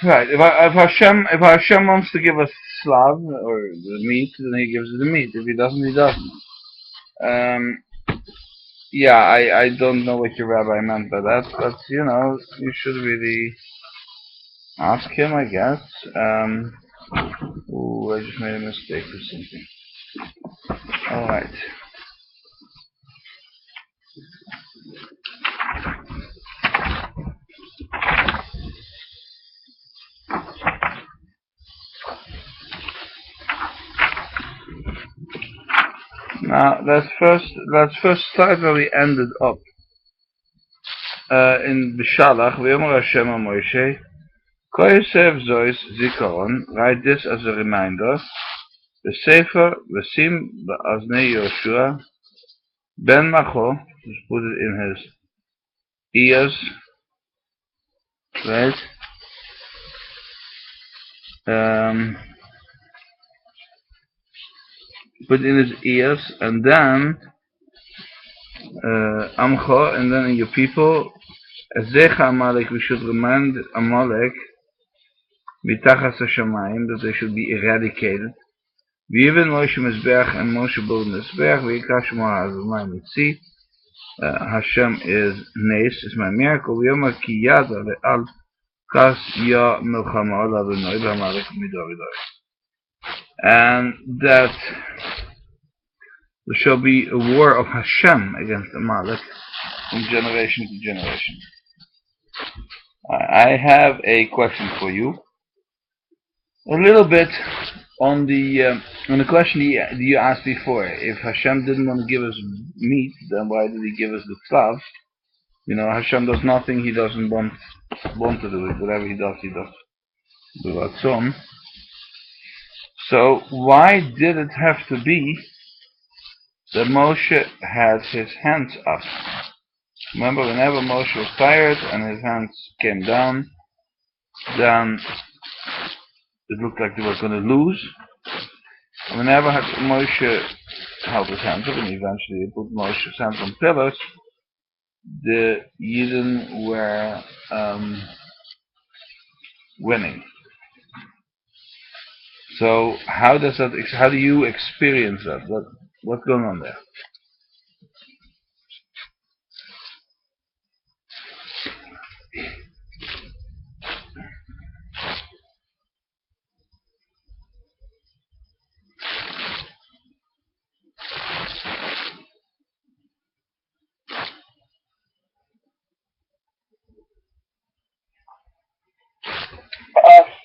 Right. If Hashem wants to give us slav or the meat, then he gives us the meat. If he doesn't, he doesn't. Um, yeah, I don't know what your rabbi meant by that, but you should really ask him, I guess. Ooh, I just made a mistake or something. All right. Now let's start where we ended up. In beshalach, v'yomer Hashem Moshe, koyesev zois zikaron. Write this as a reminder. The sefer v'sim ba'aznei Yoshua ben Macho. Just put it in his ears, right? Put it in his ears, and then Amcho, and then in your people. Zecha amalek, we should remind amalek mitachas hashamayim that they should be eradicated. Even Moshe Mizbeach and Moshe built Mizbeach, v'yikash mo'az v'mayim mitzi. Hashem is nes, is my miracle. V'yomer ki yada le'al kas ya milchama ala v'noi v'amalek midor. And that there shall be a war of Hashem against Amalek from generation to generation. I have a question for you. A little bit on the question you asked before. If Hashem didn't want to give us meat, then why did he give us the tzav? Hashem does nothing he doesn't want to do it. Whatever he does without son. So why did it have to be that Moshe had his hands up? Remember, whenever Moshe was tired and his hands came down, then it looked like they were going to lose. And whenever Moshe held his hands up, and eventually he put Moshe's hands on pillars, the Yidden were winning. So how do you experience that? What's going on there?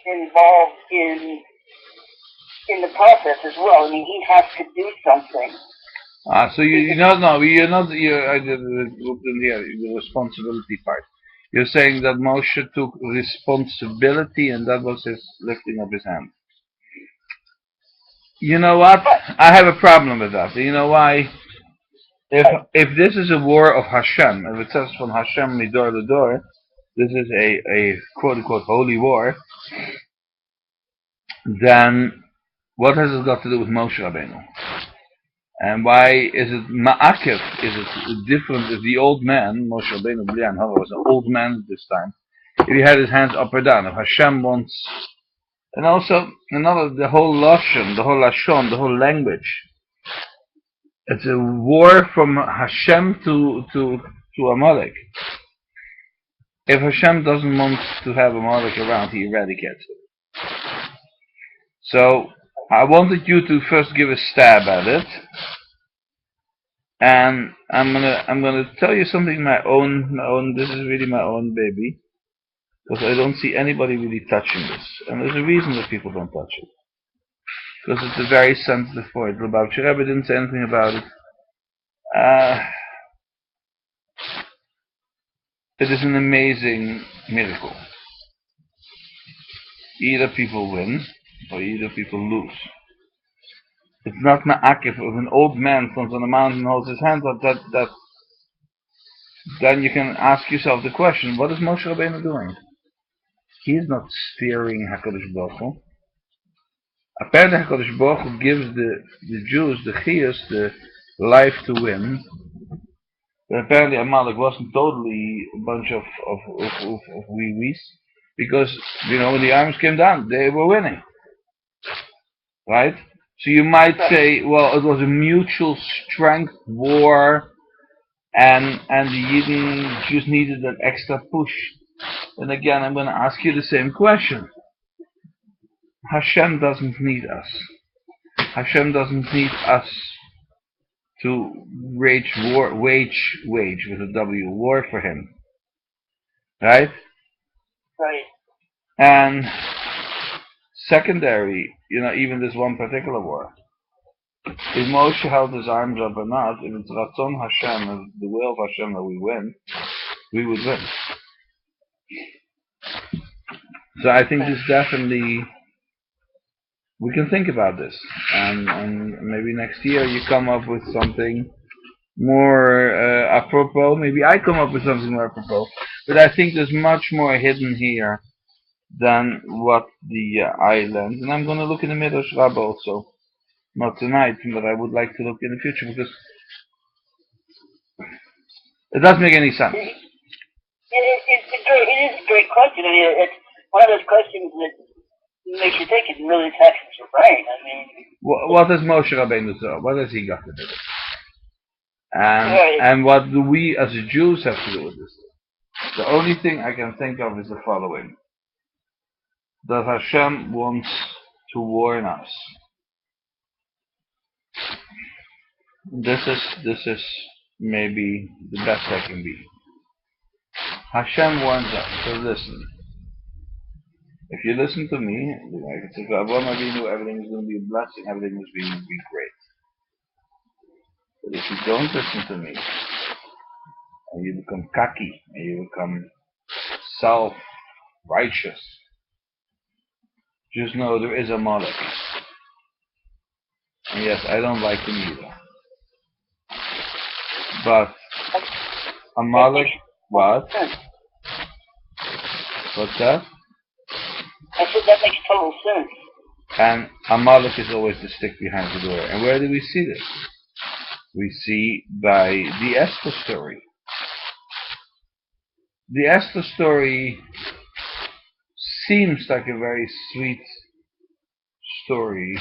Involved in the process as well. I mean, he has to do something. So you're not I did the responsibility part. You're saying that Moshe took responsibility and that was his lifting of his hand. You know what? I have a problem with that. You know why? If this is a war of Hashem, if it says from Hashem midor to door, this is a quote unquote holy war, then what has it got to do with Moshe Rabbeinu? And why is it ma'akev? Is it different if the old man, Moshe Rabbeinu was an old man at this time, if he had his hands up or down, if Hashem wants, and also the whole lashon, the whole lashon, the whole language. It's a war from Hashem to Amalek. If Hashem doesn't want to have Amalek around, he eradicates it. So I wanted you to first give a stab at it, and I'm gonna tell you something my own. This is really my own baby, because I don't see anybody really touching this, and there's a reason that people don't touch it, because it's a very sensitive point. Lubavitcher Rebbe didn't say anything about it. It is an amazing miracle. Either people win, or either people lose. It's not ma'akif. If an old man comes on a mountain and holds his hands up, then you can ask yourself the question, what is Moshe Rabbeinu doing? He is not steering HaKadosh Baruch Hu. Apparently HaKadosh Baruch Hu gives the Jews, the Chiyus, the life to win. But apparently Amalek wasn't totally a bunch of wee-wees. Because, when the arms came down, they were winning. Right? So you might say, well, it was a mutual strength war, and the Yidden just needed that extra push. And again, I'm going to ask you the same question. Hashem doesn't need us. Hashem doesn't need us to wage with a W, war for him. Right? Right. And secondary, even this one particular war. If Moshe held his arms up or not, if it's Ratzon Hashem, if the will of Hashem that we win, we would win. So I think this definitely, we can think about this, and maybe next year you come up with something more apropos. Maybe I come up with something more apropos. But I think there's much more hidden here than what the island. And I'm going to look in the Midrash Rabbah also. Not tonight, but I would like to look in the future, because it doesn't make any sense. It is a great question. I mean, it's one of those questions that makes you think. It really taxes your brain. I mean, what does Moshe Rabbeinu do? What has he got to do with it? Right. And what do we as Jews have to do with this? The only thing I can think of is the following: that Hashem wants to warn us. This is maybe the best I can be. Hashem warns us. So listen. If you listen to me, like it's everything is going to be a blessing. Everything is going to be great. But if you don't listen to me, and you become cocky, and you become self-righteous, just know there is a amalek. And yes, I don't like him either. But amalek, what? What's that? I said that makes total sense. And amalek is always the stick behind the door. And where do we see this? We see by the Esther story. The Esther story seems like a very sweet story,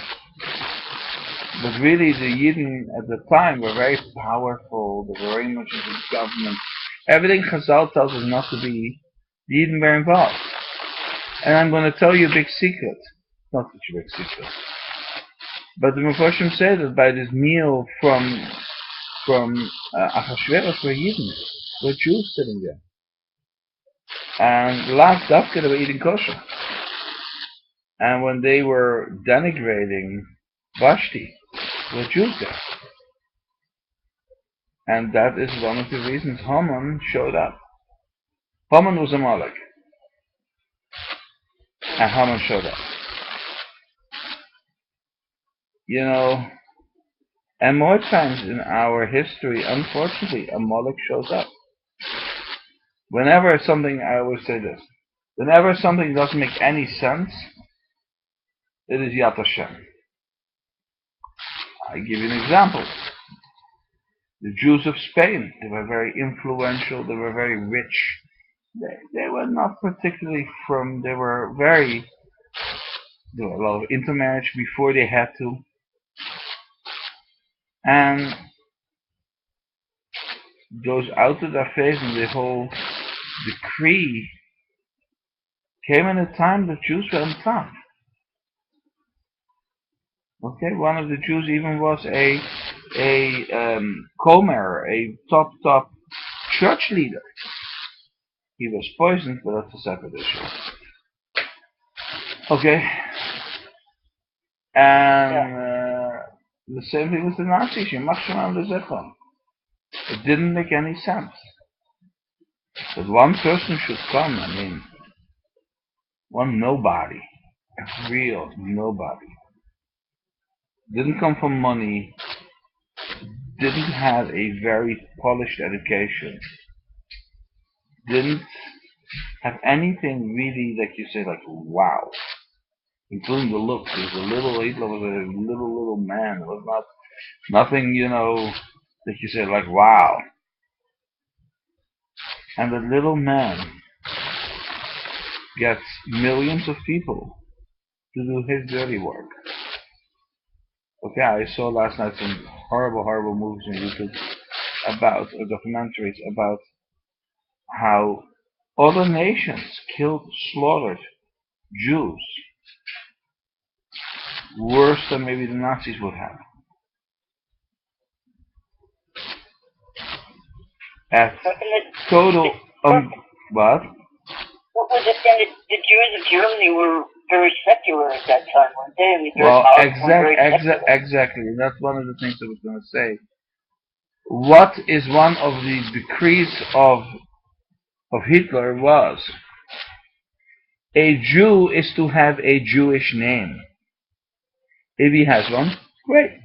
but really the Yidden at the time were very powerful. They were very much into the government. Everything Chazal tells us not to be, the Yidden were involved. And I'm going to tell you a big secret. Not such a big secret. But the Mephoshim say that by this meal from Achashverosh were Yidden, were Jews sitting there. And last Dafka they were eating kosher. And when they were denigrating Vashti, were Jews there. And that is one of the reasons Haman showed up. Haman was a amalek. And Haman showed up. And more times in our history, unfortunately, amalek shows up. Whenever something, I always say this, whenever something doesn't make any sense, it is Yad Hashem. I give you an example. The Jews of Spain, they were very influential, they were very rich. They were not particularly there were a lot of intermarriage before they had to. And those out of their face and the whole decree came in a time that Jews were on top. Okay, one of the Jews even was a Comer, a top church leader. He was poisoned, but that's a separate issue. Okay, and the same thing with the Nazis. It didn't make any sense. But one person should come. I mean, one nobody, a real nobody. Didn't come from money, didn't have a very polished education, didn't have anything really that you say like, wow, including the looks. He was Hitler was a little man. It was nothing, that you say like, wow. And the little man gets millions of people to do his dirty work. Okay, I saw last night some horrible movies on YouTube about, or documentaries about how other nations killed, slaughtered Jews worse than maybe the Nazis would have. At total, what? What was it then? The Jews of Germany were very secular at that time, weren't they? I mean, Well, exactly. That's one of the things I was going to say. What is one of the decrees of Hitler was, a Jew is to have a Jewish name. If he has one, great.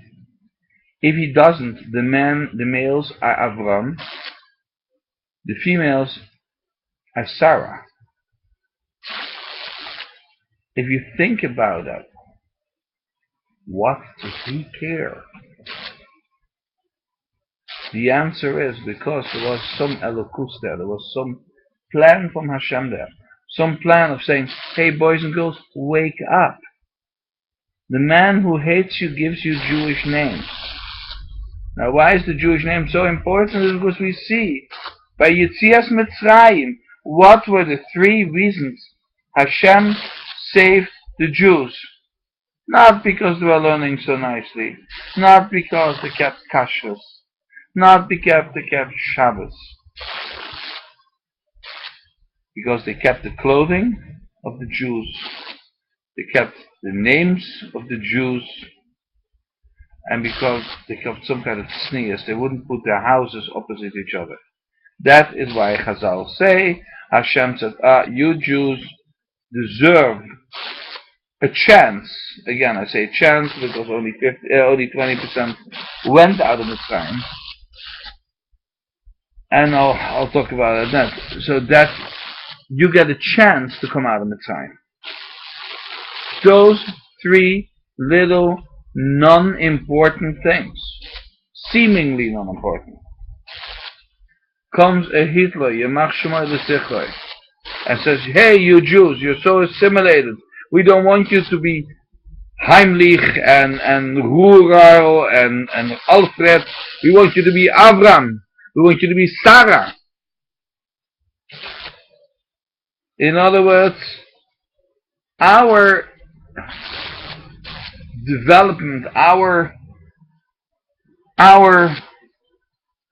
If he doesn't, the males are Avram, the females are Sarah. If you think about that, what does he care? The answer is because there was some elokus there, there was some plan from Hashem there, some plan of saying, hey boys and girls, wake up. The man who hates you gives you Jewish names. Now why is the Jewish name so important? Is because we see by Yetzias Mitzrayim, what were the three reasons Hashem saved the Jews? Not because they were learning so nicely, not because they kept kashrus, not because they kept Shabbos, because they kept the clothing of the Jews, they kept the names of the Jews, and because they kept some kind of tznius, they wouldn't put their houses opposite each other. That is why Chazal say, Hashem said, you Jews deserve a chance. Again, I say chance because only 20% went out of Mitzrayim. And I'll talk about that. So that you get a chance to come out of Mitzrayim. Those three little non-important things, seemingly non-important, comes a Hitler, Yemach Shemai L'Sichloi, and says, hey, you Jews, you're so assimilated. We don't want you to be Heimlich and Rural and Alfred. We want you to be Avram. We want you to be Sarah. In other words, our development, our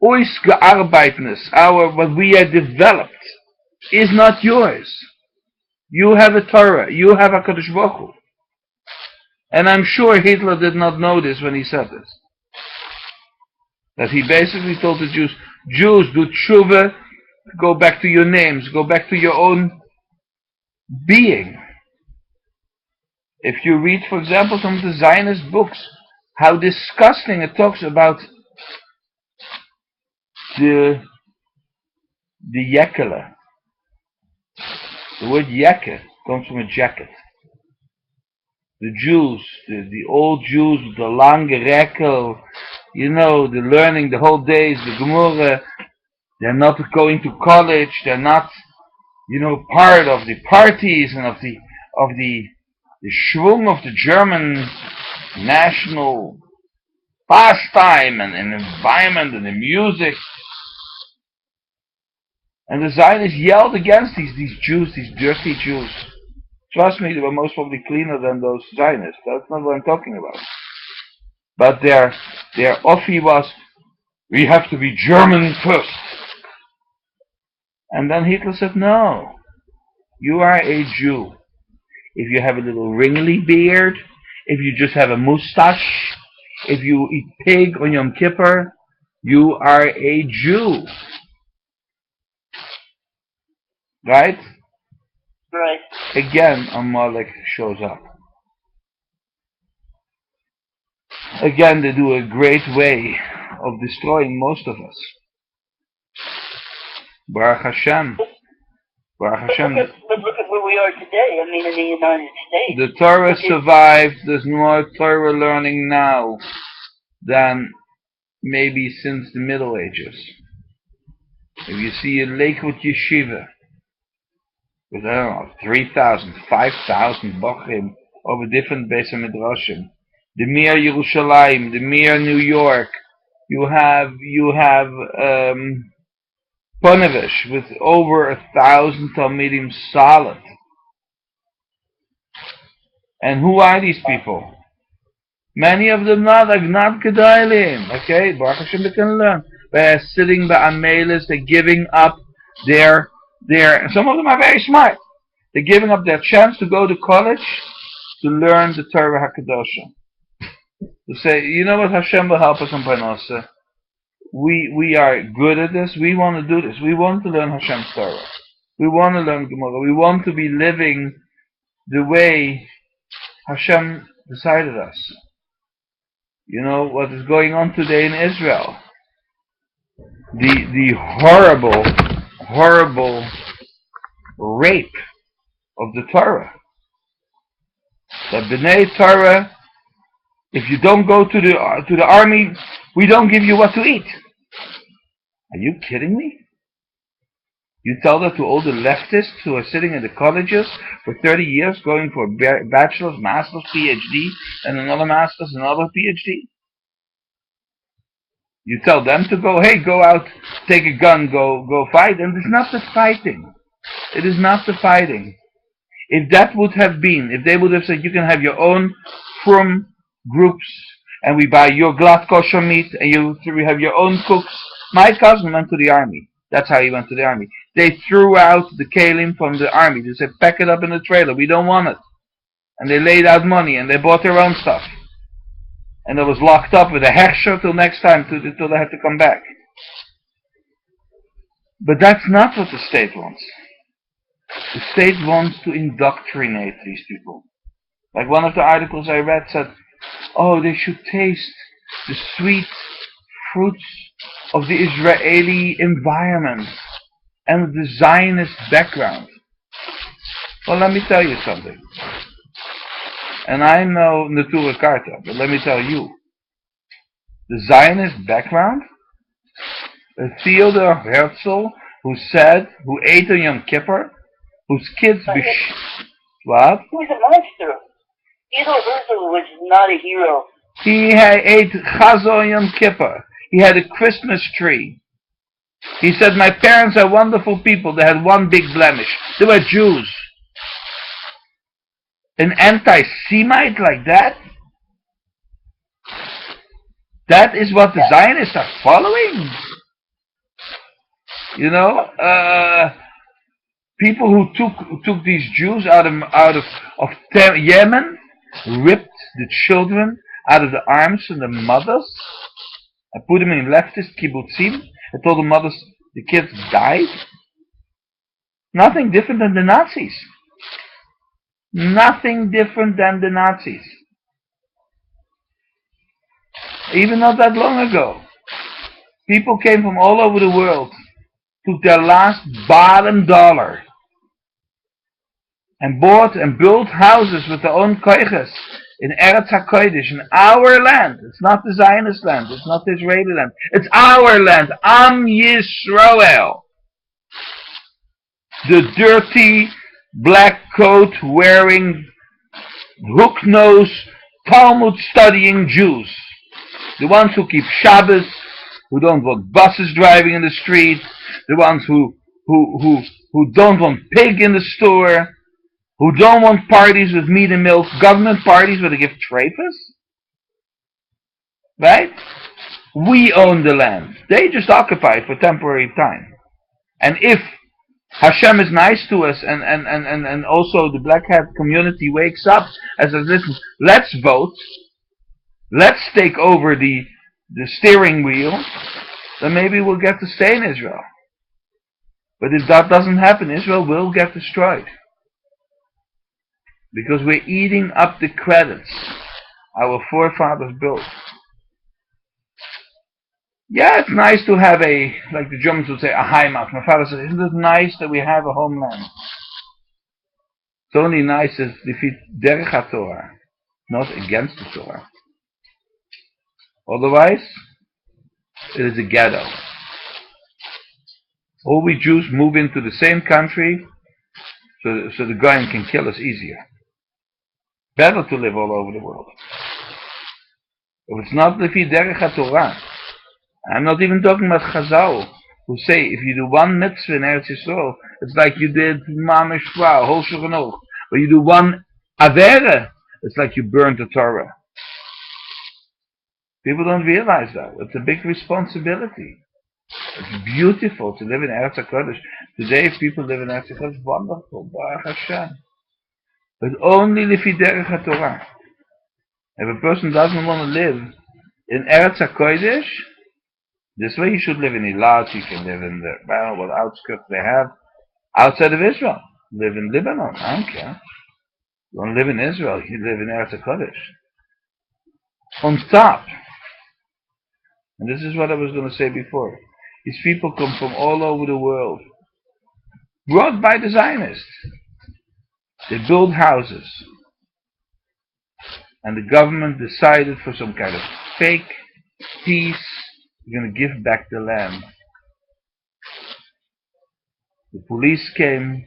Oisgearbeitnis, what we have developed, is not yours. You have a Torah. You have a Kadosh Baruch Hu. And I'm sure Hitler did not know this when he said this. That he basically told the Jews, do tshuva, go back to your names, go back to your own being. If you read, for example, some of the Zionist books, how disgusting it talks about the yekele. The word yeke comes from a jacket. The Jews, the old Jews with the lange rekel, the learning the whole days, the Gemara, they're not going to college, they're not, part of the parties and of the schwung of the German national pastime and environment and the music. And the Zionists yelled against these Jews, these dirty Jews. Trust me, they were most probably cleaner than those Zionists. That's not what I'm talking about. But their offer was, we have to be German first. And then Hitler said, no, you are a Jew. If you have a little ringly beard, if you just have a mustache, if you eat pig on Yom Kippur, you are a Jew. Right? Right. Again, amalek shows up. Again, they do a great way of destroying most of us. Baruch Hashem. Baruch Hashem. But look at where we are today. I mean, in the United States. The Torah survived. There's more Torah learning now than maybe since the Middle Ages. If you see a Lakewood Yeshiva, with, I don't know, 3,000, 5,000 bochim over different Beis Midrashim. The Mir Yerushalayim, the Mir New York. You have Ponevezh with over 1,000 Talmidim solid. And who are these people? Many of them not Gedolim. Okay, Baruch Hashem, they can learn. They're sitting by amaleks, they're giving up their, some of them are very smart. They're giving up their chance to go to college to learn the Torah HaKadoshah. To say, you know what, Hashem will help us on Parnasa. We are good at this, we want to do this, we want to learn Hashem's Torah. We want to learn Gemara, we want to be living the way Hashem decided us. You know, what is going on today in Israel. The horrible rape of the Torah. The B'nai Torah, if you don't go to the army, we don't give you what to eat. Are you kidding me? You tell that to all the leftists who are sitting in the colleges for 30 years going for bachelor's, master's, PhD, and another master's, another PhD? You tell them to go, hey, go out, take a gun, go fight. And it's not the fighting. It is not the fighting. If that would have been, if they would have said, you can have your own frum groups, and we buy your glatt kosher meat, and you have your own cooks. My cousin went to the army. That's how he went to the army. They threw out the kalim from the army. They said, pack it up in the trailer. We don't want it. And they laid out money, and they bought their own stuff. And it was locked up with a hechsher till next time, till they had to come back. But that's not what the state wants. The state wants to indoctrinate these people. Like one of the articles I read said, oh, they should taste the sweet fruits of the Israeli environment and the Zionist background. Well, let me tell you something. And I know Natura Karta, but let me tell you. The Zionist background, Theodor Herzl, who ate on Yom Kippur, whose kids... What? He was a monster. Theodor Herzl was not a hero. He ate Chazo on Yom Kippur. He had a Christmas tree. He said, my parents are wonderful people. They had one big blemish. They were Jews. An anti-Semite like that? That is what the Zionists are following? You know, people who took these Jews out of Yemen, ripped the children out of the arms of the mothers, and put them in leftist kibbutzim, and told the mothers the kids died. Nothing different than the Nazis. Nothing different than the Nazis. Even not that long ago, people came from all over the world, took their last bottom dollar, and bought and built houses with their own koiches in Eretz HaKodesh, in our land. It's not the Zionist land, it's not the Israeli land, it's our land, Am Yisrael. The dirty, black coat wearing, hook-nosed, Talmud studying Jews. The ones who keep Shabbos, who don't want buses driving in the street, the ones who don't want pig in the store, who don't want parties with meat and milk, government parties where they give treifas. Right? We own the land. They just occupy it for temporary time. And if Hashem is nice to us, and also the black hat community wakes up and says, listen, let's vote, let's take over the steering wheel, then maybe we'll get to stay in Israel. But if that doesn't happen, Israel will get destroyed. Because we're eating up the credits our forefathers built. Yeah, it's nice to have like the Germans would say, a Heimat. My father said, isn't it nice that we have a homeland? It's only nice as defeat derech HaTorah, not against the Torah. Otherwise, it is a ghetto. All we Jews move into the same country, so the Goyim can kill us easier. Better to live all over the world. If it's not lefi derech Torah, I'm not even talking about Chazal, who say if you do one mitzvah in Eretz Yisrael, it's like you did mamish wow, whole Shulchan Aruch. But you do one avera, it's like you burned the Torah. People don't realize that. It's a big responsibility. It's beautiful to live in Eretz HaKodesh. Today, if people live in Eretz HaKodesh, wonderful, Baruch Hashem. But only lefi derech HaTorah. If a person doesn't want to live in Eretz HaKodesh, this way he should live in Eilat, he can live in the, I don't know what outskirts they have, outside of Israel. Live in Lebanon, I don't care. You want to live in Israel, you live in Eretz HaKodesh. On top, and this is what I was going to say before, these people come from all over the world, brought by the Zionists. They build houses, and the government decided for some kind of fake peace, we're going to give back the land. The police came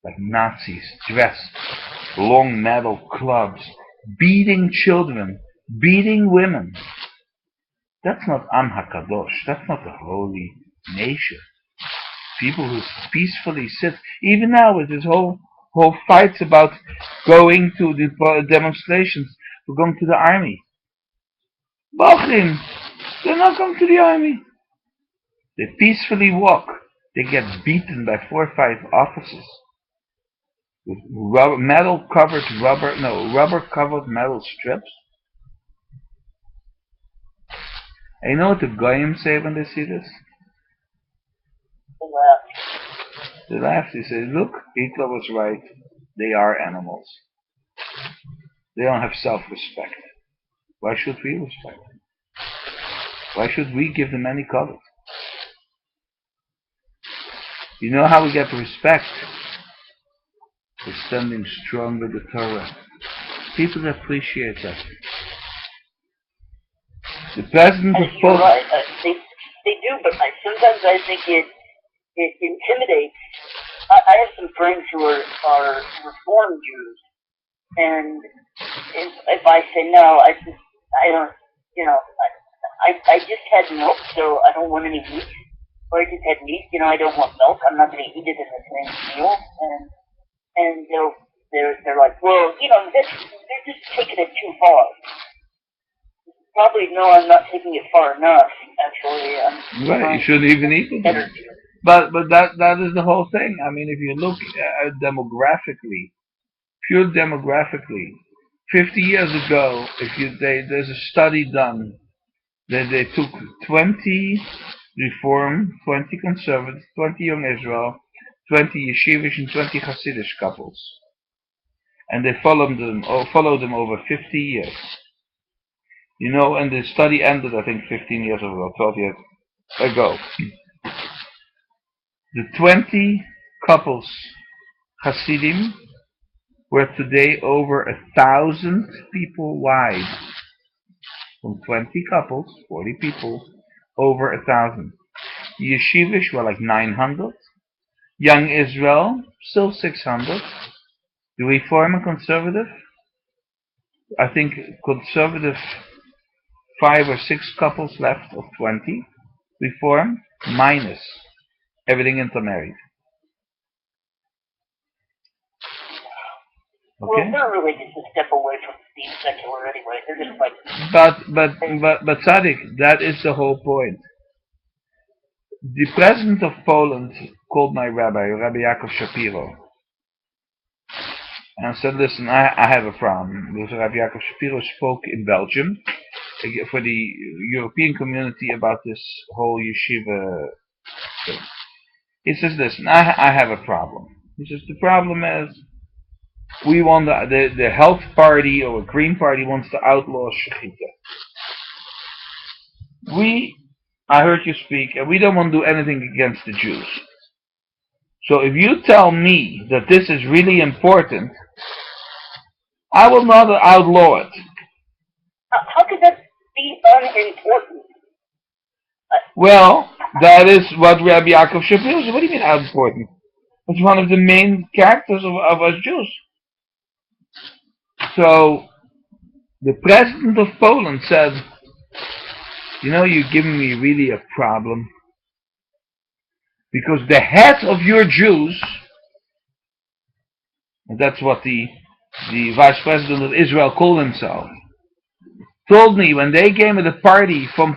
like Nazis, dressed, long metal clubs, beating children, beating women. That's not Am HaKadosh, that's not a holy nation. People who peacefully sit, even now with this whole fights about going to the demonstrations, we're going to the army. Bochim, they're not going to the army. They peacefully walk. They get beaten by 4 or 5 officers with rubber covered metal strips. And you know what the Goyim say when they see this? They laugh. They say, look, Hitler was right. They are animals. They don't have self-respect. Why should we respect them? Why should we give them any credit? You know how we get respect? We're standing strong with the Torah. People appreciate that. The president of Poland. Right. They do, but sometimes I think it intimidates. I have some friends who are Reform Jews, and if I say no, I don't, I just had milk, so I don't want any meat. Or I just had meat, I don't want milk. I'm not going to eat it in the same meal. And they're like, well, they're just taking it too far. Probably no, I'm not taking it far enough. Actually, right. You shouldn't even eat it. But that is the whole thing. I mean, if you look at pure demographically, 50 years ago, there's a study done that they took 20 Reform, 20 Conservative, 20 Young Israel, 20 Yeshivish, and 20 Hasidish couples, and they followed them over 50 years. And the study ended, I think, 15 years ago, 12 years ago. The 20 couples, Hasidim, were today over 1,000 people wide. From 20 couples, 40 people, over 1,000. Yeshivish were like 900. Young Israel, still 600. The Reform and Conservative, I think Conservative 5 or 6 couples left of 20. Reform, minus. Everything intermarried. Okay? Well, they're really just a step away from being secular anyway. They're just like... But Tzaddik, that is the whole point. The president of Poland called my Rabbi Yaakov Shapiro, and said, listen, I have a problem. Because Rabbi Yaakov Shapiro spoke in Belgium for the European community about this whole yeshiva thing. He says, listen, I have a problem. He says, the problem is, we want the Health Party or Green Party wants to outlaw Shechita. I heard you speak, and we don't want to do anything against the Jews. So if you tell me that this is really important, I will not outlaw it. How could that be unimportant? Well, that is what Rabbi Yaakov Shapiro said. What do you mean unimportant? It's one of the main characters of us Jews. So the president of Poland said, you know, you're giving me really a problem, because the head of your Jews, and that's what the vice president of Israel called himself, told me when they came at a party from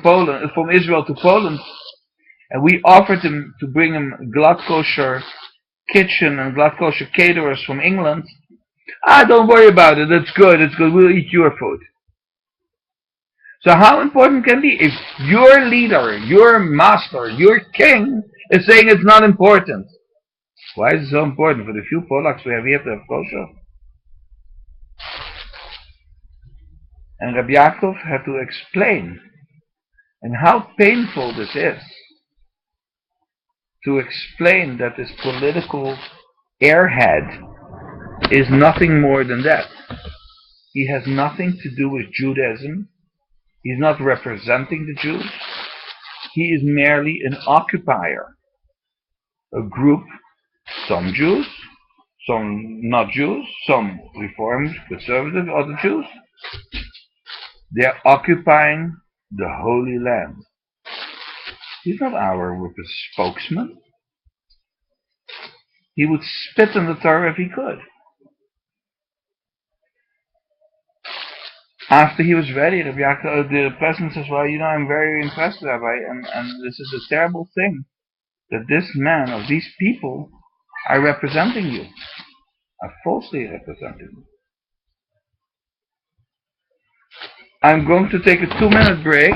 Israel to Poland, and we offered him to bring him glad kosher kitchen and glad kosher caterers from England. Don't worry about it. It's good. We'll eat your food. So how important can it be if your leader, your master, your king is saying it's not important? Why is it so important? For the few Polacks we have to have kosher. And Rabbi Yaakov had to explain, and how painful this is, to explain that this political airhead is nothing more than that. He has nothing to do with Judaism. He's not representing the Jews. He is merely an occupier. A group, some Jews, some not Jews, some Reformed, conservative, other Jews. They're occupying the Holy Land. He's not our spokesman. He would spit on the Torah if he could. After he was ready, Rabbi Yaakov, the president says, well, you know, I'm very impressed, Rabbi, and this is a terrible thing, that this man, or these people, are representing you, are falsely representing you. I'm going to take a 2-minute break.